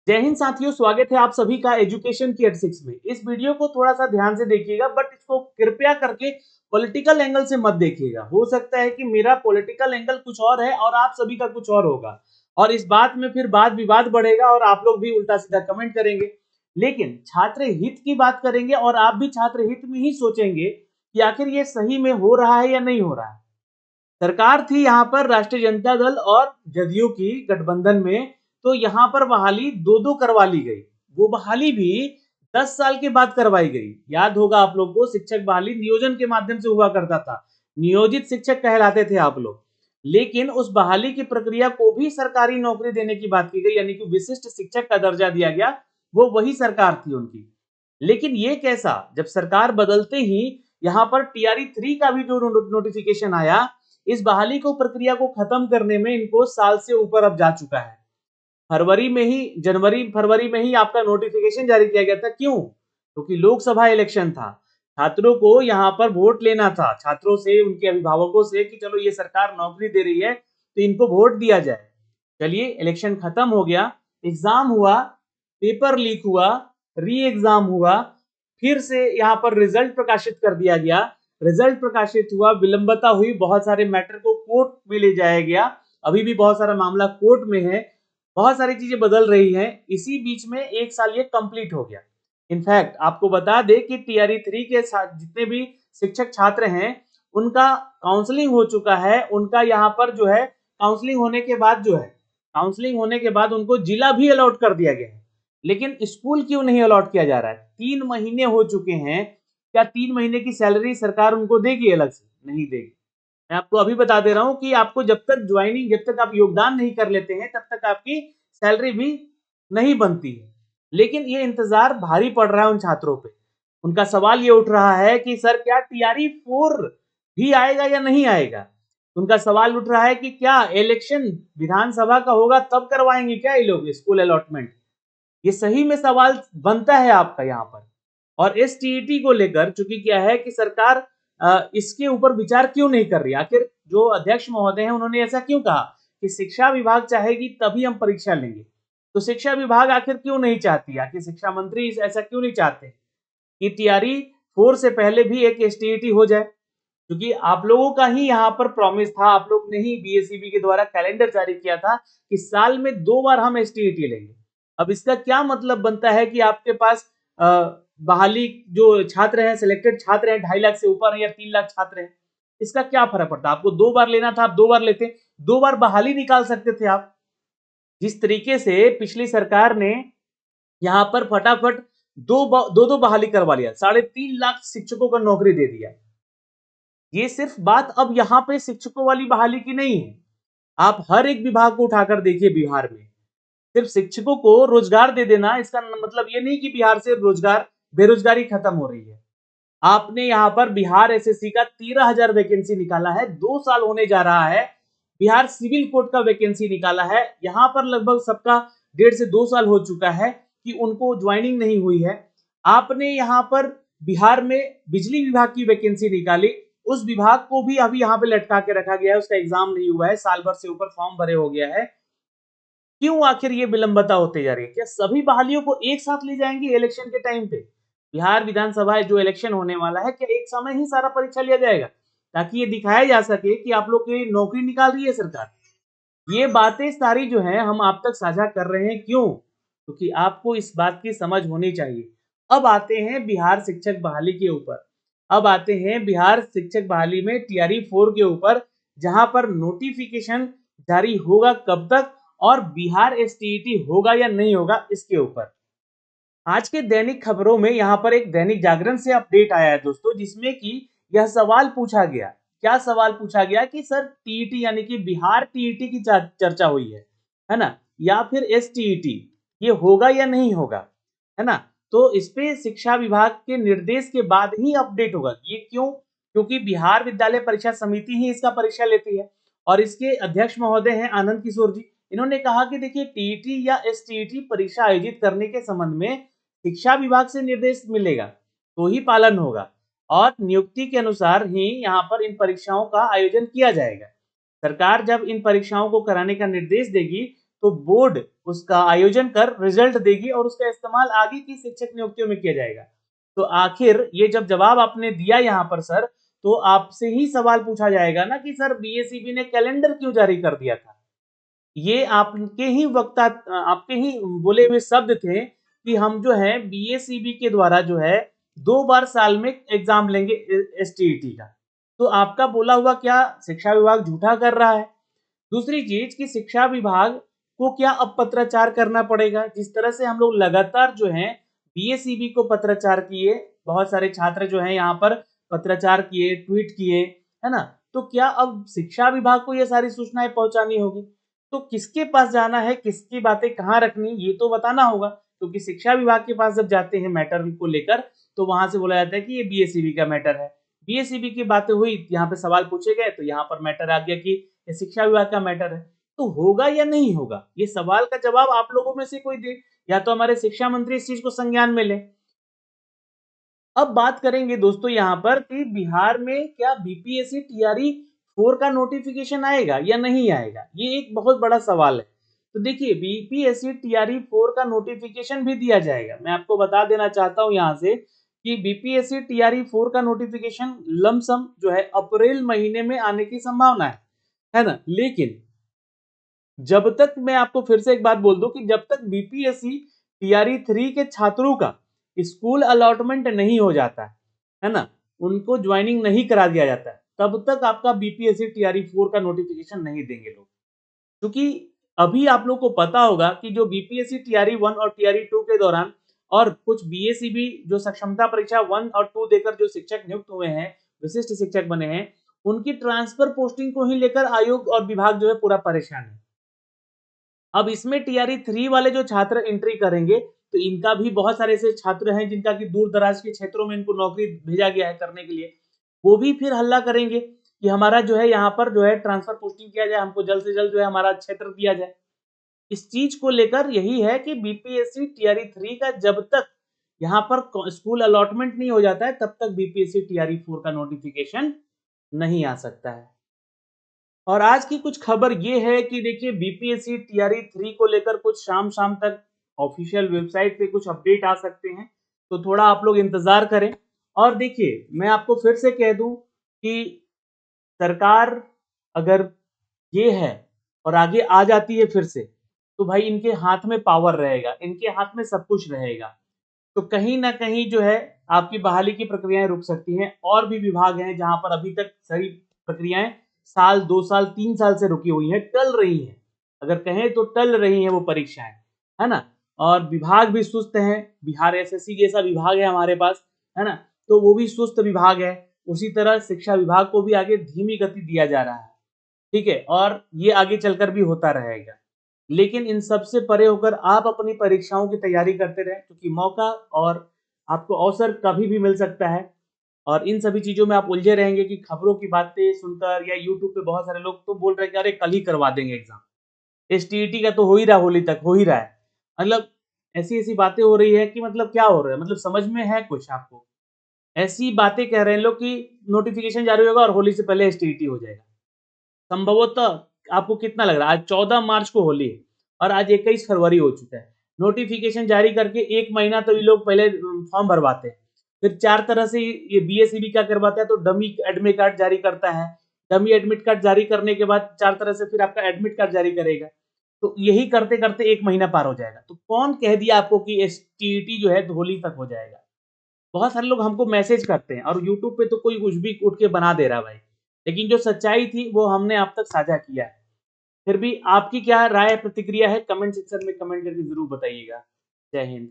जय हिंद साथियों, स्वागत है आप सभी का एजुकेशन की एट 6 में। इस वीडियो को थोड़ा सा ध्यान से देखिएगा, बट इसको कृपया करके पॉलिटिकल एंगल से मत देखिएगा। हो सकता है कि मेरा पॉलिटिकल एंगल कुछ और है और आप सभी का कुछ और होगा, और इस बात में फिर वाद विवाद बढ़ेगा और आप लोग भी उल्टा सीधा कमेंट करेंगे। लेकिन छात्र हित की बात करेंगे और आप भी छात्र हित में ही सोचेंगे कि आखिर ये सही में हो रहा है या नहीं हो रहा है। सरकार थी यहाँ पर राष्ट्रीय जनता दल और जदयू की गठबंधन में, तो यहाँ पर बहाली दो दो करवा ली गई। वो बहाली भी 10 साल के बाद करवाई गई। याद होगा आप लोग को, शिक्षक बहाली नियोजन के माध्यम से हुआ करता था। नियोजित शिक्षक कहलाते थे आप लोग। लेकिन उस बहाली की प्रक्रिया को भी सरकारी नौकरी देने की बात की गई, यानी कि विशिष्ट शिक्षक का दर्जा दिया गया। वो वही सरकार थी उनकी। लेकिन ये कैसा, जब सरकार बदलते ही यहाँ पर TRE 3 का भी जो नोटिफिकेशन आया, इस बहाली को प्रक्रिया को खत्म करने में इनको साल से ऊपर अब जा चुका है। फरवरी में ही आपका नोटिफिकेशन जारी किया गया था। क्यों? क्योंकि लोकसभा इलेक्शन था। छात्रों को यहाँ पर वोट लेना था, छात्रों से, उनके अभिभावकों से, कि चलो ये सरकार नौकरी दे रही है तो इनको वोट दिया जाए। चलिए, इलेक्शन खत्म हो गया, एग्जाम हुआ, पेपर लीक हुआ, री एग्जाम हुआ, फिर से यहाँ पर रिजल्ट प्रकाशित कर दिया गया। रिजल्ट प्रकाशित हुआ, विलंबता हुई, बहुत सारे मैटर को कोर्ट में ले जाया गया। अभी भी बहुत सारा मामला कोर्ट में है, बहुत सारी चीजें बदल रही हैं। इसी बीच में एक साल ये कंप्लीट हो गया। इनफैक्ट आपको बता दें कि TRE 3 के साथ जितने भी शिक्षक छात्र हैं, उनका काउंसलिंग हो चुका है। उनका यहाँ पर जो है काउंसलिंग होने के बाद उनको जिला भी अलॉट कर दिया गया है। लेकिन स्कूल क्यों नहीं अलॉट किया जा रहा है? 3 महीने हो चुके हैं। क्या 3 महीने की सैलरी सरकार उनको देगी? अलग से नहीं देगी। मैं आपको अभी बता दे रहा हूं कि आपको जब तक आप योगदान नहीं कर लेते हैं, तब तक आपकी सैलरी भी नहीं बनती है। लेकिन ये इंतजार भारी पड़ रहा है उन छात्रों पे। उनका सवाल ये उठ रहा है कि सर, क्या TRE 4 भी आएगा या नहीं आएगा? उनका सवाल उठ रहा है कि क्या इलेक्शन विधानसभा का होगा तब करवाएंगे क्या ये लोग स्कूल अलॉटमेंट? ये सही में सवाल बनता है आपका यहाँ पर। और STET को लेकर चूंकि क्या है कि सरकार इसके ऊपर विचार क्यों नहीं कर रही? आखिर जो अध्यक्ष महोदय हैं, उन्होंने ऐसा क्यों कहा कि शिक्षा विभाग चाहेगी तभी हम परीक्षा लेंगे? तो शिक्षा विभाग आखिर क्यों नहीं चाहती? आखिर शिक्षा मंत्री ऐसा क्यों नहीं चाहते कि TRE 4 से पहले भी एक STET हो जाए? क्योंकि आप लोगों का ही यहाँ पर प्रॉमिस था, आप लोग ने ही BSEB के द्वारा कैलेंडर जारी किया था कि साल में 2 बार हम STET लेंगे। अब इसका क्या मतलब बनता है कि आपके पास बहाली जो छात्र हैं, सिलेक्टेड छात्र हैं, 2.5 लाख से ऊपर है या 3 लाख छात्र हैं, इसका क्या फर्क पड़ता? आपको 2 बार लेना था, आप 2 बार लेते, 2 बार बहाली निकाल सकते थे आप। जिस तरीके से पिछली सरकार ने यहाँ पर फटाफट दो बहाली करवा लिया, 3.5 लाख शिक्षकों को नौकरी दे दिया। ये सिर्फ बात अब यहाँ पे शिक्षकों वाली बहाली की नहीं है। आप हर एक विभाग को उठाकर देखिए बिहार में। सिर्फ शिक्षकों को रोजगार दे देना, इसका मतलब ये नहीं कि बिहार से बेरोजगारी खत्म हो रही है। आपने यहाँ पर बिहार SSC का 13,000 वैकेंसी निकाला है, 2 साल होने जा रहा है। बिहार सिविल कोर्ट का वैकेंसी निकाला है, यहाँ पर लगभग सबका 1.5 से 2 साल हो चुका है कि उनको ज्वाइनिंग नहीं हुई है। आपने यहाँ पर बिहार में बिजली विभाग की वैकेंसी निकाली, उस विभाग को भी अभी यहाँ पे लटका के रखा गया है, उसका एग्जाम नहीं हुआ है, साल भर से ऊपर फॉर्म भरे हो गया है। क्यों आखिर ये विलंबता होते जा रही है? क्या सभी बहालियों को एक साथ ले जाएंगे इलेक्शन के टाइम पे? बिहार विधानसभा जो इलेक्शन होने वाला है, क्या एक समय ही सारा परीक्षा लिया जाएगा ताकि ये दिखाया जा सके कि आप लोग की नौकरी निकाल रही है सरकार? ये बातें सारी जो है हम आप तक साझा कर रहे हैं। क्यों? क्योंकि आपको इस बात की समझ होनी चाहिए। अब आते हैं बिहार शिक्षक बहाली के ऊपर। अब आते हैं बिहार शिक्षक बहाली में TRE 4 के ऊपर, जहां पर नोटिफिकेशन जारी होगा कब तक और बिहार STET होगा या नहीं होगा, इसके ऊपर आज के दैनिक खबरों में यहाँ पर एक दैनिक जागरण से अपडेट आया है दोस्तों, जिसमें कि यह सवाल पूछा गया। क्या सवाल पूछा गया कि सर, TET यानी कि बिहार TET की चर्चा हुई है ना, या फिर STET, ये होगा या नहीं होगा, है ना? तो इस पे शिक्षा विभाग के निर्देश के बाद ही अपडेट होगा। ये क्यों? क्योंकि बिहार विद्यालय परीक्षा समिति ही इसका परीक्षा लेती है और इसके अध्यक्ष महोदय हैं आनंद किशोर जी। इन्होंने कहा कि देखिए, TET या STET परीक्षा आयोजित करने के संबंध में शिक्षा विभाग से निर्देश मिलेगा तो ही पालन होगा, और नियुक्ति के अनुसार ही यहाँ पर इन परीक्षाओं का आयोजन किया जाएगा। सरकार जब इन परीक्षाओं को कराने का निर्देश देगी तो बोर्ड उसका आयोजन कर रिजल्ट देगी और उसका इस्तेमाल आगे की शिक्षक नियुक्तियों में किया जाएगा। तो आखिर ये जब जवाब आपने दिया यहाँ पर सर, तो आपसे ही सवाल पूछा जाएगा ना कि सर बीएसईबी ने कैलेंडर क्यों जारी कर दिया था। ये आपके ही वक्ता आपके ही बोले हुए शब्द थे कि हम जो है बीएसईबी के द्वारा जो है 2 बार साल में एग्जाम लेंगे एसटीईटी का। तो आपका बोला हुआ क्या शिक्षा विभाग झूठा कर रहा है? दूसरी चीज कि शिक्षा विभाग को क्या अब पत्राचार करना पड़ेगा? जिस तरह से हम लोग लगातार जो है बीएसईबी को पत्राचार किए, बहुत सारे छात्र जो है यहाँ पर पत्राचार किए, ट्वीट किए, है ना? तो क्या अब शिक्षा विभाग को ये सारी सूचनाएं पहुंचानी होगी? तो किसके पास जाना है, किसकी बातें कहाँ रखनी, ये तो बताना होगा। क्योंकि शिक्षा विभाग के पास जब जाते हैं मैटर को लेकर, तो वहां से बोला जाता है कि ये बीएसईबी का मैटर है। बीएसईबी की बातें हुई, यहाँ पे सवाल पूछे गए, तो यहाँ पर मैटर आ गया कि ये शिक्षा विभाग का मैटर है। तो होगा या नहीं होगा, ये सवाल का जवाब आप लोगों में से कोई दे, या तो हमारे शिक्षा मंत्री इस चीज को संज्ञान में ले। अब बात करेंगे दोस्तों यहाँ पर कि बिहार में क्या बीपीएससी टीआरई 4 का नोटिफिकेशन आएगा या नहीं आएगा, ये एक बहुत बड़ा सवाल है। तो देखिए बीपीएससी टीआरई 4 का नोटिफिकेशन भी दिया जाएगा। मैं आपको बता देना चाहता हूँ यहाँ से कि बीपीएससी टीआरई 4 का नोटिफिकेशन लमसम जो है अप्रैल महीने में आने की संभावना है ना। लेकिन जब तक, मैं आपको फिर से एक बात बोल दूं कि जब तक बीपीएससी टीआरई 3 के छात्रों का स्कूल अलॉटमेंट नहीं हो जाता है ना, उनको ज्वाइनिंग नहीं करा दिया जाता है, तब तक आपका बीपीएससी टीआरई 4 का नोटिफिकेशन नहीं देंगे लोग। क्योंकि अभी आप लोग को पता होगा कि जो बीपीएससी टीआरई 1 और टीआरई 2 के दौरान और कुछ बीएसईबी जो सक्षमता परीक्षा 1 और 2 देकर जो शिक्षक नियुक्त हुए हैं, विशिष्ट शिक्षक बने हैं, उनकी ट्रांसफर पोस्टिंग को ही लेकर आयोग और विभाग जो है पूरा परेशान है। अब इसमें टीआरई 3 वाले जो छात्र एंट्री करेंगे, तो इनका भी बहुत सारे ऐसे छात्र हैं जिनका कि दूर दराज के क्षेत्रों में इनको नौकरी भेजा गया है करने के लिए, वो भी फिर हल्ला करेंगे कि हमारा जो है यहाँ पर जो है ट्रांसफर पोस्टिंग किया जाए, हमको जल्द से जल्द जो है हमारा क्षेत्र दिया जाए। इस चीज को लेकर यही है कि बीपीएससी टीआरई 3 का जब तक यहाँ पर स्कूल अलॉटमेंट नहीं हो जाता है, तब तक बीपीएससी टीआरई 4 का नोटिफिकेशन नहीं आ सकता है। और आज की कुछ खबर ये है कि देखिए बीपीएससी टीआरई 3 को लेकर कुछ शाम शाम तक ऑफिशियल वेबसाइट पे कुछ अपडेट आ सकते हैं, तो थोड़ा आप लोग इंतजार करें। और देखिए मैं आपको फिर से कह दूं कि सरकार अगर ये है और आगे आ जाती है फिर से, तो भाई इनके हाथ में पावर रहेगा, इनके हाथ में सब कुछ रहेगा। तो कहीं ना कहीं जो है आपकी बहाली की प्रक्रियाएं रुक सकती हैं। और भी विभाग हैं जहां पर अभी तक सारी प्रक्रियाएं साल 2 साल 3 साल से रुकी हुई हैं, टल रही हैं, अगर कहें तो टल रही हैं वो परीक्षाएं, है ना। और विभाग भी सुस्त हैं, बिहार एसएससी जैसा विभाग है हमारे पास, है ना, तो वो भी सुस्त विभाग है। उसी तरह शिक्षा विभाग को भी आगे धीमी गति दिया जा रहा है, ठीक है, और ये आगे चलकर भी होता रहेगा। लेकिन इन सब से परे होकर आप अपनी परीक्षाओं की तैयारी करते रहें, क्योंकि मौका और आपको अवसर कभी भी मिल सकता है। और इन सभी चीजों में आप उलझे रहेंगे कि खबरों की बातें सुनकर, या यूट्यूब पे बहुत सारे लोग तो बोल रहे हैं कि अरे कल ही करवा देंगे एग्जाम, एसटीईटी का तो हो ही रहा, होली तक हो ही रहा है। मतलब ऐसी ऐसी बातें हो रही है कि मतलब क्या हो रहा है, मतलब समझ में है कुछ आपको? ऐसी बातें कह रहे हैं लोग कि नोटिफिकेशन जारी होगा और होली से पहले एसटीईटी हो जाएगा। संभवतः आपको कितना लग रहा है, आज 14 मार्च को होली है और आज 21 फरवरी हो चुका है। नोटिफिकेशन जारी करके 1 महीना तो ये लोग पहले फॉर्म भरवाते हैं, फिर 4 तरह से ये बीएसईबी क्या करवाता है, तो डमी एडमिट कार्ड जारी करता है। डमी एडमिट कार्ड जारी करने के बाद 4 तरह से फिर आपका एडमिट कार्ड जारी करेगा। तो यही करते करते 1 महीना पार हो जाएगा। तो कौन कह दिया आपको कि एसटीईटी जो है होली तक हो जाएगा? बहुत सारे लोग हमको मैसेज करते हैं और यूट्यूब पे तो कोई कुछ भी उठ के बना दे रहा है भाई, लेकिन जो सच्चाई थी वो हमने आप तक साझा किया है। फिर भी आपकी क्या राय प्रतिक्रिया है, कमेंट सेक्शन में कमेंट करके जरूर बताइएगा। जय हिंद।